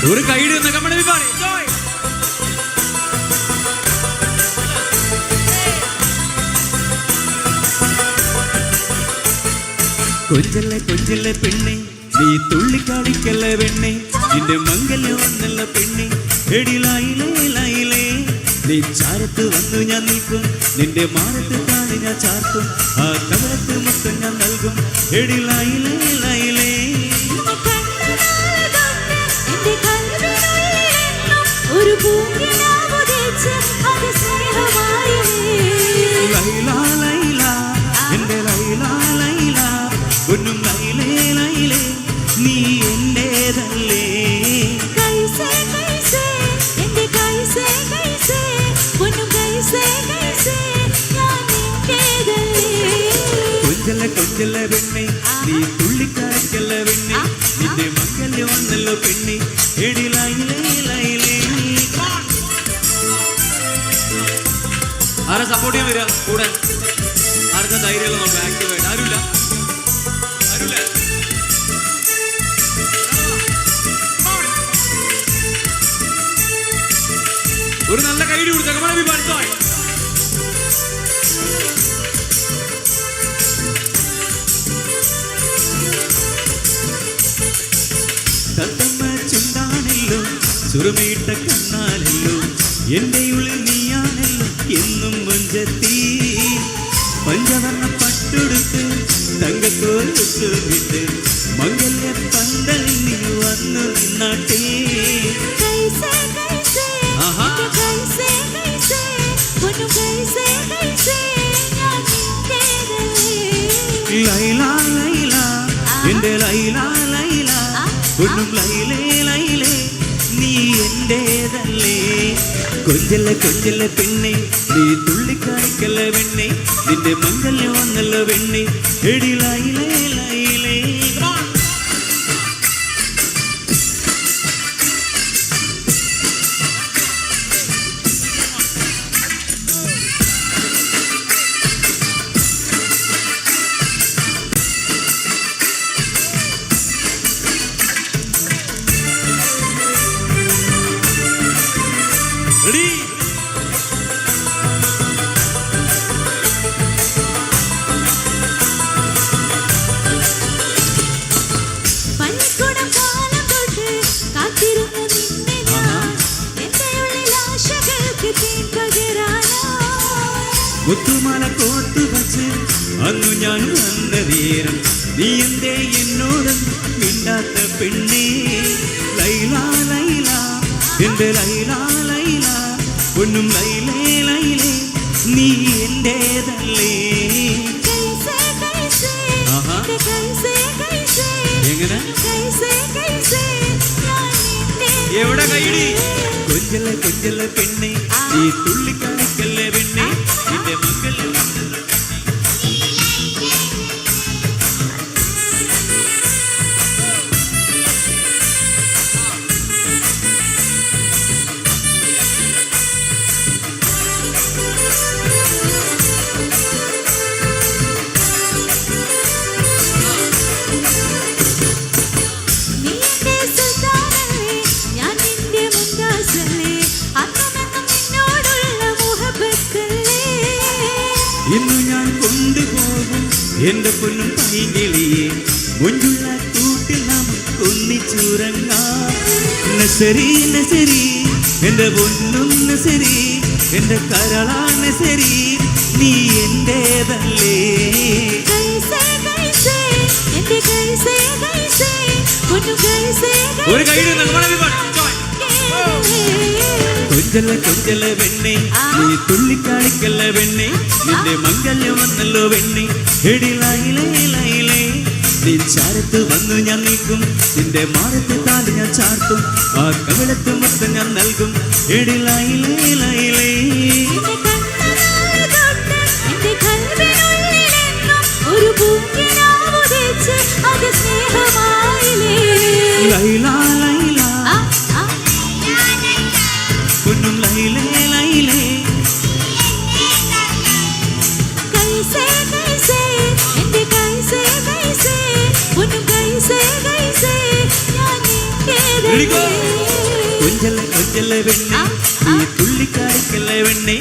ഒരു കൈയ്യടി ഒന്ന് കമ്മണി പാടി. കൊഞ്ചല്ലേ കൊഞ്ചല്ലേ പെണ്ണെ, നീ തുള്ളിക്കാടിക്കല്ല പെണ്ണെ, നിന്റെ മംഗല്യം വന്നല്ല പെണ്ണെ, എടിലായിലേ ലൈലേ. നീ ചാരത്ത് വന്നു ഞാൻ നിൽക്കും, നിന്റെ മാറത്ത് കാണി ഞാൻ ചാർത്തും, ആ കവളത്ത് മൊത്തം ഞാൻ നൽകും, എടിലായിലേ ലൈലേ. ഒരു പൂങ്കിനാവുദിച്ച് അത് സ്നേഹമായി ലൈലാ ലൈലാ എൻ്റെ ലൈലാ ലൈലാ, ഒന്നും ലൈലേ ലൈലേ നീ എന്റേതല്ലേ. കൈസേ കൈസേ എൻ്റെ കൈസേ കൈസേ, ഒന്നും കൈസേ കൈസേ ഞാൻ നിന്റേതല്ലേ. കൊഞ്ചല്ല കൊഞ്ചല്ല പെണ്ണെ, നീ തുള്ളിക്കാടിക്കല്ല പെണ്ണെ, നിന്റെ മംഗല്യം വന്നല്ലോ പെണ്ണെ, എടി ലൈലേ ലൈലേ. ആരാ സപ്പോർട്ട് ചെയ്യാൻ വരിക കൂടെ? ആർക്കാ ധൈര്യമുള്ള നോക്കാം? ആക്റ്റീവായിട്ട് ആരുമില്ല, ആരുമില്ല. ഒരു നല്ല കൈയ്യടി കൊടുത്ത കമലബി പാടിച്ചോ. തത്തമ്മ ചുണ്ടാണല്ലോ, ചുറുമീട്ട കണ്ണാലല്ലോ, എന്റെ ഉള്ളിൽ നീയാണല്ലോ എന്നും മുഞ്ചത്തി. പഞ്ചവർണ്ണ പട്ടുടുത്ത് തങ്കക്കോലൊത്തു വിട്ട് മംഗല്യ പന്തലിൽ നീ വന്നു നിന്നാട്ടേ. കൈസേ കൈസേ എൻ്റെ കൈസേ കൈസേ, ഒന്നും കൈസേ കൈസേ ഞാൻ നിന്റേതല്ലേ. ലൈലാ ലൈലാ എൻ്റെ ലൈലാ ലൈലാ, ഒന്നും ലൈലേ ലൈലേ നീ എന്റേതല്ലേ. കൊഞ്ചല്ല കൊഞ്ചല്ല പെണ്ണെ, നീ തുള്ളിക്കാടിക്കല്ല പെണ്ണെ, നിന്റെ മംഗല്യം വന്നല്ലോ പെണ്ണെ, എടി ലൈലേ ലൈലേ. മുത്തുമാല കോർത്തു വച്ച് അന്നു ഞാൻ വന്ന നേരം, നീ എന്തേ എന്നോടും മിണ്ടാത്ത പെണ്ണേ. ലൈലാ ലൈലാ എൻ്റെ ലൈലാ ലൈലാ, ഒന്നും ലൈലേ ലൈലേ നീ എന്റേതല്ലേ. എങ്ങനെ എവിടെ കൈയ്യടി? കൊഞ്ചല്ല കൊഞ്ചല്ല പെണ്ണെ, നീ തുള്ളിക്കാടിക്കല്ലേ പെണ്ണെ, നിന്റെ മംഗല്യം വന്നല്ലോ പെണ്ണെ. ഇന്നു ഞാൻ കൊണ്ടുപോകും എന്റെ പൊന്നും പൈകിളിയെ, മുഞ്ചുള്ള കൂട്ടിൽ നമുക്കൊന്നിച്ചുറങ്ങാം. നസരി നസരി എന്റെ പൊന്നും നസരി, എന്റെ കരളാണ് ശരി, നീ എന്റേതല്ലേ. ഒരു കൈയ്യടി കൊഞ്ചല്ല കൊഞ്ചല്ല പെണ്ണെ, നീ തുള്ളിക്കാടിക്കല്ല പെണ്ണെ, നിന്റെ മംഗല്യം വന്നല്ലോ പെണ്ണെ, എടി ലൈലേ ലൈലേ. നീ ചാരത്ത് വന്നു ഞാൻ നീക്കും, നിന്റെ മാറത്ത് താല് ഞാൻ ചാർത്തും, ആ കവിളത്ത് മൊത്തം ഞാൻ നൽകും, എടി ലൈലേ ലൈലേ. ഒരു പൂങ്കിനാവുദിച്ച് Ready, go. കൊഞ്ചല്ലേ കൊഞ്ചല്ലേ പെണ്ണെ നീ തുള്ളിക്കാടിക്കല്ലേ പെണ്ണെ